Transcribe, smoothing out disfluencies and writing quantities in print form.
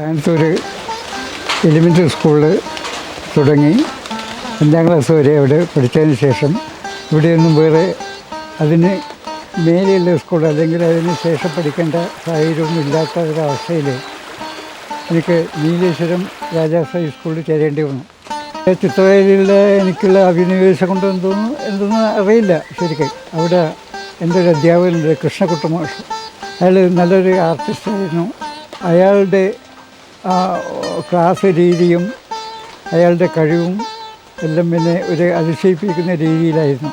Kanathur elementary സ്കൂളിൽ തുടങ്ങി 5ാം class വരെ അവിടെ പഠിച്ചതിന് ശേഷം ഇവിടെയൊന്നും വേറെ അതിന് മേലെയുള്ള സ്കൂൾ അല്ലെങ്കിൽ അതിന് ശേഷം പഠിക്കേണ്ട സാഹചര്യമൊന്നും ഇല്ലാത്ത ഒരവസ്ഥയിൽ എനിക്ക് നീലേശ്വരം രാജാസ് ഹൈസ്കൂളിൽ ചേരേണ്ടി വന്നു. ചിത്രകലയിലുള്ള എനിക്കുള്ള അഭിനിവേശം കൊണ്ട് എന്തെന്ന് അറിയില്ല ശരിക്കും. അവിടെ എൻ്റെ ഒരു അധ്യാപകനുണ്ട്, കൃഷ്ണകുട്ട മാഷ്. അയാൾ നല്ലൊരു ആർട്ടിസ്റ്റായിരുന്നു. അയാളുടെ ക്ലാസ് രീതിയും അയാളുടെ കഴിവും എല്ലാം എന്നെ ഒരു അതിശയിപ്പിക്കുന്ന രീതിയിലായിരുന്നു.